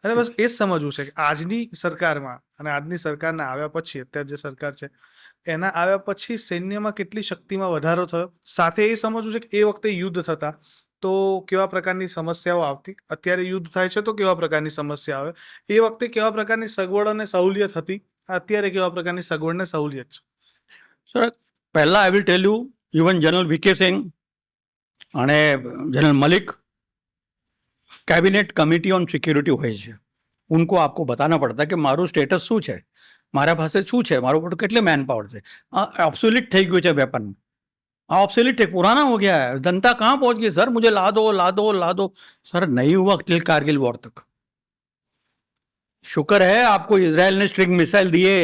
અને બસ એ જ સમજવું છે કે આજની સરકારમાં અને આજની સરકારના આવ્યા પછી, અત્યારે જે સરકાર છે એના આવ્યા પછી સૈન્યમાં કેટલી શક્તિમાં વધારો થયો, સાથે એ સમજવું છે કે એ વખતે યુદ્ધ થતા તો કેવા પ્રકારની સમસ્યાઓ આવતી, અત્યારે યુદ્ધ થાય છે તો કેવા પ્રકારની સમસ્યા આવે, એ વખતે કેવા પ્રકારની સગવડ અને સહુલિયત હતી, અત્યારે કેવા પ્રકારની સગવડ ને સહુલિયત છે. સર, पहला I will tell you, even general VK Singh અને general Malik cabinet committee on security હોય છે, उनको आपको बताना पड़ता है कि મારું સ્ટેટસ શું છે, મારા પાસે શું છે, મારું પર કેટલી મેન પાવર છે. આ ऑब्सोलीट થઈ ગયું છે વેપન, આ ऑब्सोलीट है, पुराना हो गया है, जनता कहाँ पहुंच गई. सर मुझे ला दो ला दो ला दो. सर नहीं हुआ टिल कारगिल वॉर तक. शुक्र है आपको इजराइल ने स्ट्रिंग मिसाइल दिए,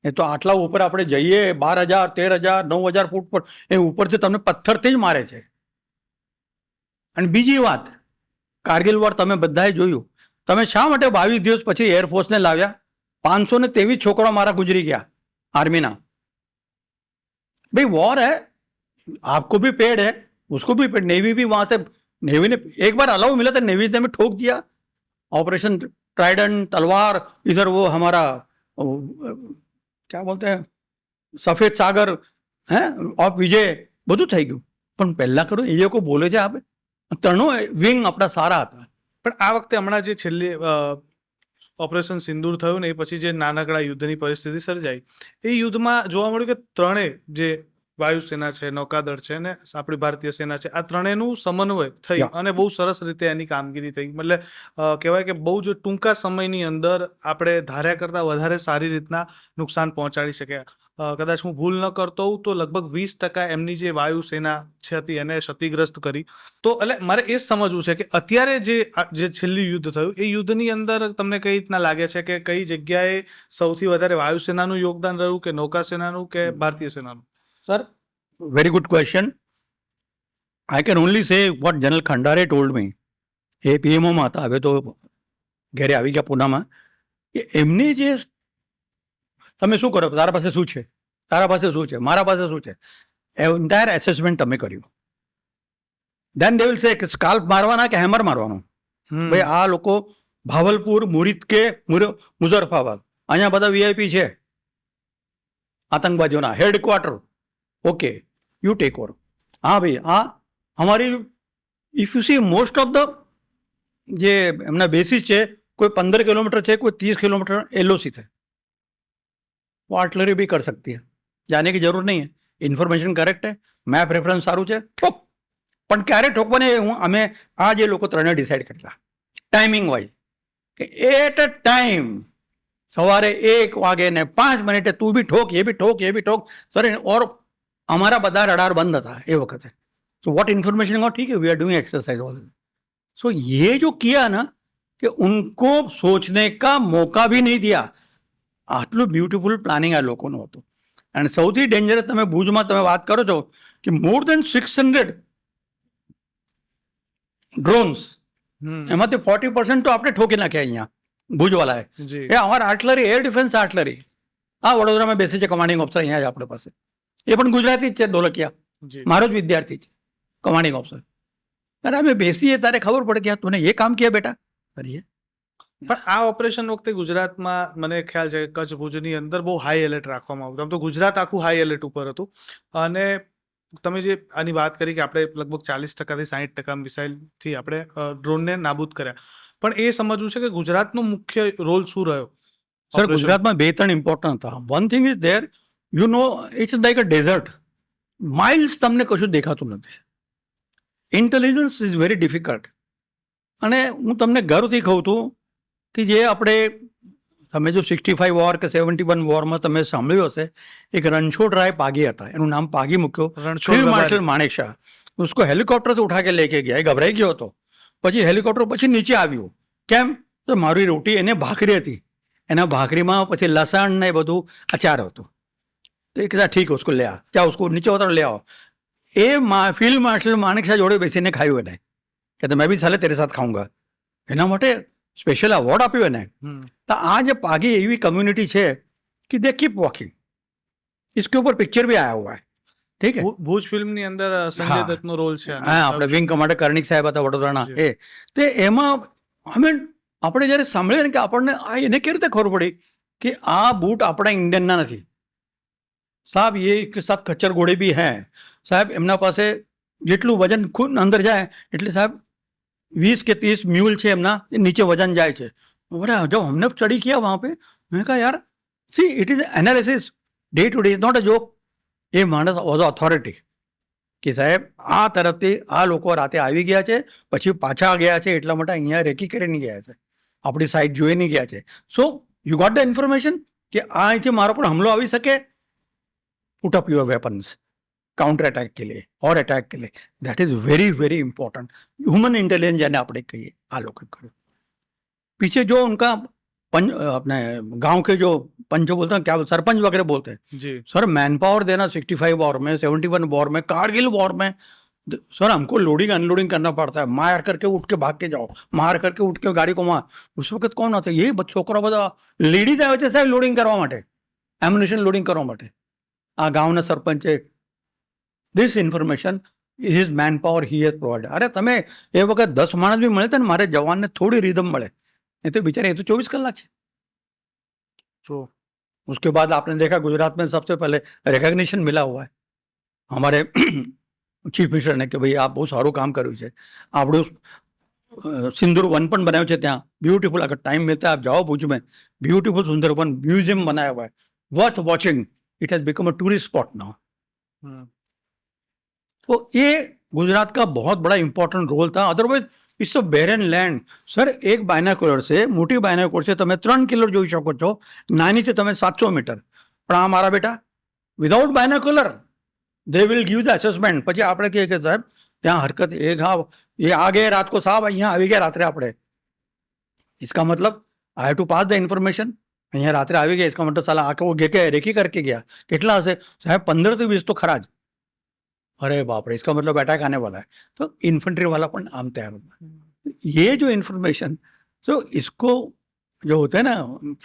એ તો આટલા ઉપર આપણે જઈએ 12,000 13,000 9,000 ફૂટ પર, એ ઉપરથી તમને પથ્થરથી જ મારે છે. અને બીજી વાત, કારગિલ વોર તમે બધાએ જોયું, તમે શા માટે 22 દિવસ પછી એરફોર્સને લાવ્યા? 523 છોકરા મારા ગુજરી ગયા आर्मी ना. भाई वॉर है, आपको भी पेड है, उसको भी पेड. नेवी भी वहां से, नेवी ने एक बार अलाउ मिला था, नेवी ने हमें ठोक दिया. ऑपरेशन ट्राइडेंट, तलवार, इधर वो हमारा क्या बोलते हैं सफेद सागर है, ऑफ विजय, બધું થઈ ગયું. પણ પહેલા કરો એ લોકો બોલે છે આપણે ત્રણો વિંગ આપણા સારા હતા. પણ આ વખતે હમણાં જે છેલ્લે ઓપરેશન સિંદૂર થયું ને એ પછી જે નાનકડા યુદ્ધની પરિસ્થિતિ સર્જાઈ, એ યુદ્ધમાં જોવા મળ્યું કે ત્રણેય, જે વાયુસેના છે, નૌકાદળ છે ને આપણી ભારતીય સેના છે, આ ત્રણેયનું સમન્વય થઈ અને બહુ સરસ રીતે એની કામગીરી થઈ. મતલબ કહેવાય કે બહુ જ ટૂંકા સમયની અંદર આપણે ધાર્યા કરતાં વધારે સારી રીતના નુકસાન પહોંચાડી શક્યા. કદાચ હું ભૂલ ન કરતો હોઉં તો લગભગ 20% એમની જે વાયુસેના છે હતી એને ક્ષતિગ્રસ્ત કરી. તો એટલે મારે એ જ સમજવું છે કે અત્યારે જે છેલ્લું યુદ્ધ થયું એ યુદ્ધની અંદર તમને કઈ રીતના લાગે છે કે કઈ જગ્યાએ સૌથી વધારે વાયુસેનાનું યોગદાન રહ્યું કે નૌકાસેનાનું કે ભારતીય સેનાનું? Sir, very good question. I can only say what general Khandare told me. એ પીએમઓમાં હતા, હવે તો ઘરે આવી ગયા પૂનામાં, કે એમને જે તમે શું કરો, તારા પાસે શું છે, તારા પાસે શું છે, મારા પાસે શું છે, એન્ટાયર એસેસમેન્ટ તમે કર્યું. દેન દે વિલ સે કે સ્કાલ્પ મારવાના કે હેમર મારવાનો. ભાઈ આ લોકો ભાવલપુર, મુરીદ કે મુઝફ્ફરાબાદ, અહીંયા બધા વીઆઈપી છે આતંકવાદીઓના headquarter. Okay, you take over. હા ભાઈ, આ અમારી if you see most of the જે એમના બેસીસ છે, કોઈ 15 કિલોમીટર છે, કોઈ 30 કિलोमीटर एलओसी थे. वो आर्टिलरी भी कर सकती है, जाने की जरूर नहीं है. इन्फॉर्मेशन करेक्ट है, मैप रेफरन्स સારું છે, ઠોક. પણ ક્યારે ઠોકવાને અમે આ જે લોકો ત્રણે ડિસાઇડ કરેલા ટાઈમિંગ વાઇઝ કે એટ અ ટાઈમ સવારે 1 વાગે ને 5 મિનિટે તું भी ठोक, ये भी ठोक, ये भी ठोक. सर, और हमारा બધા रडार बंद था એ वक्त है. तो व्हाट इन्फॉर्मेशन हो, ठीक है, we are doing exercise all. So ये जो किया ना कि उनको सोचने का मौका भी नहीं दिया. આટલું બ્યુટીફુલ પ્લાનિંગ આ લોકોનું હતું. અને સૌથી ડેન્જરસ, તમે ભુજમાં તમે વાત કરો છો કે મોર દેન 600 ડ્રોન્સ, એમાંથી 40% તો આપણે ઠોકી નાખ્યા અહીંયા ભુજવાલાએ. એ અમારા આર્ટલરી, એર ડિફેન્સ આર્ટલરી, આ વડોદરામાં બેસે છે કમાન્ડિંગ ઓફિસર અહીંયા જ આપણે પાસે, એ પણ ગુજરાતી જ છે, ઢોલકિયા, મારો જ વિદ્યાર્થી છે કમાન્ડિંગ ઓફિસર. ત્યારે અમે બેસીએ ત્યારે ખબર પડે કે તું એ કામ કિયા બેટા કરીએ. પણ આ ઓપરેશન વખતે ગુજરાતમાં મને ખ્યાલ છે કે કચ્છ ભુજની અંદર બહુ હાઈ એલર્ટ રાખવામાં આવ્યું. આમ તો ગુજરાત આખું હાઈ એલર્ટ ઉપર હતું. અને તમે જે આની વાત કરી કે આપણે લગભગ 40% થી 60% મિસાઇલથી આપણે ડ્રોનને નાબૂદ કર્યા, પણ એ સમજવું છે કે ગુજરાતનો મુખ્ય રોલ શું રહ્યો? સર, ગુજરાતમાં 2-3 ઇમ્પોર્ટન્ટ હતા. One thing is there, you know, it's like a desert. Miles તમને કશું દેખાતું નથી. Intelligence is very difficult. અને હું તમને ગર્વથી કહું છું કે જે આપણે, તમે જો 65 વોર કે 71 વોરમાં તમે સાંભળ્યું હશે, એક રણછોડરાય પાગી હતા, એનું નામ પાગી મૂક્યો, ફિલ્ડ માર્શલ માણેકશા. उसको હેલિકોપ્ટર से ઉઠા કે લેકે ગયા, એ ગભરાઈ ગયો હતો. પછી હેલિકોપ્ટર પછી નીચે આવ્યું. કેમ? તો મારી રોટી એને ભાખરી હતી, એના ભાખરીમાં પછી લસણ ને બધું અચાર હતું. તો એ કીધા ઠીક, उसको ले आ, क्या उसको નીચે ઉતારો, ले आओ. એ ફિલ્ડ માર્શલ માણેકશા જોડે બેસીને ખાયું એને, કે મેં બી સાલે તેરે સાથ ખાઉંગા. એના માટે स्पेशल अवार्ड આપ્યો એને. તો આ જે પાગી એવી કમ્યુનિટી છે કે દે કીપ વોકિંગ. इसके ऊपर पिक्चर भी आया हुआ है, ठीक है. ભુજ ફિલ્મની અંદર સંજય દત્તનો રોલ છે. હા, આપણે વિંગ કમાન્ડર કર્ણિક સાહેબ હતા વડોદરાના. એ તે એમાં અમે આપણે જ્યારે સાંભળીએ ને કે આપણને આ એને કેવી રીતે ખબર પડી કે આ બૂટ આપણા ઇન્ડિયનના નથી, સાહેબ એ કે સાથ ખચ્ચર ઘોડે બી હૈ, સાહેબ એમના પાસે જેટલું વજન ખુદ અંદર જાય એટલે સાહેબ 20 કે 30 म्यूल છે એમના, નીચે વજન જાય છે. बोला जब हमने स्टडी किया वहाँ पे, मैंने कहा यार see it is analysis day to day, is not a joke. એ માણસ વોઝ ઓથોરિટી કે સાહેબ આ તરફથી આ લોકો રાતે આવી ગયા છે, પછી પાછા ગયા છે, એટલા માટે અહીંયા રેકી કરીને ગયા છે, આપણી સાઈડ જોઈને ગયા છે. So you got the information કે આ અહીંથી મારા પર હુમલો આવી શકે, put up your weapons counter attack के लिए और अटैक के लिए. That is very very important. Human intelligence यानी આપણે કહીએ આ લોકો કર્યું. पीछे जो उनका अपने गांव के जो पंच बोलते हैं, क्या सरपंच वगैरह बोलते हैं, जी सर मैन पावर देना 65 वॉर में, 71 वॉर में, कारगिल वॉर में, सर हमको लोडिंग अनलोडिंग करना पड़ता है, मार करके उठ के भाग के जाओ, मार करके उठ के गाड़ी को मार. उस वक्त कौन आता? ये छोकरा બધા લેડીઝ આવે છે સાહેબ લોડિંગ કરવા માટે, એમ્યુનિશન લોડિંગ કરવા માટે. આ ગામના સરપંચે this information is man power he has provided. અરે તમે એ વખત 10 માણસ બી મળે તો મારે જવાનને થોડી रिदम મળે, नहीं तो बेचारे ये तो 24 कलाक है. तो उसके बाद आपने देखा गुजरात में सबसे पहले रिकॉग्निशन मिला हुआ है हमारे चीफ मिनिस्टर ने कि भाई आप बहुत साરું કામ કર્યું છે. આપણું સિંદૂર વન પણ બનાવ્યું છે ત્યાં, બ્યુટીફુલ. अगर टाइम मिलता है आप जाओ भुज में, ब्यूटीफुल सुंदर वन म्यूजियम बनाया हुआ है, worth watching. It has become a tourist spot now. तो ये गुजरात का बहुत बड़ा इंपॉर्टेंट रोल था. Otherwise it's a barren land. Sir એક બાયનાક્યુલર છે, મોટી બાયનાક્યુલર છે, તમે 3 કિલો જોઈ શકો છો, નાની છે તમે 700 મીટર. પણ આ મારા બેટા without binocular they will give the assessment. પછી આપણે કહીએ કે સાહેબ ત્યાં હરકત એક હા એ આ ગયા રાત को સાહેબ અહીંયા આવી ગયા રાત્રે આપણે, इसका मतलब I have to pass the information. અહીંયા રાત્રે આવી ગયા, इसका मतलब साला आके वो गे रेकी करके गया. કેટલા હશે સાહેબ? 15 થી 20 तो खरा જ. अरे बाप रे, इसका मतलब अटैक आने वाला है. तो इन्फेंट्री वाला पण आम तैयार होता है. ये जो इन्फॉर्मेशन, तो इसको जो होते हैं ना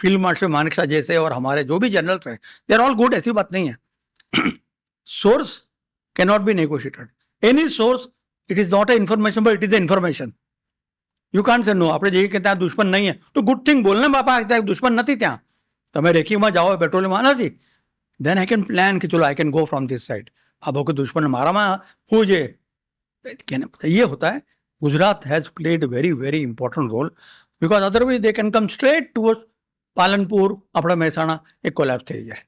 फील्ड मार्शल मानेकशॉ जैसे और हमारे जो भी जनरल्स हैं, दे आर ऑल गुड. ऐसी बात नहीं है. Source can not be negotiated. Any source, it is not a information but it is a information. You can't say no. આપણે જઈએ કે ત્યાં દુશ્મન નહીં है तो गुड थिंग बोलने बापा ત્યાં દુશ્મન નથી, ત્યાં તમે રેકીમાં જાઓ, પેટ્રોલિંગમાં નથી, देन आई कैन प्लान कि चलो I can go from this side. अब अगर दुश्मन मारामा हो जाए, ये होता है. Gujarat has played very very important role because otherwise they can come straight towards Palanpur, अपना મહેસાણા, एक कोलैप्स થઈ જાય.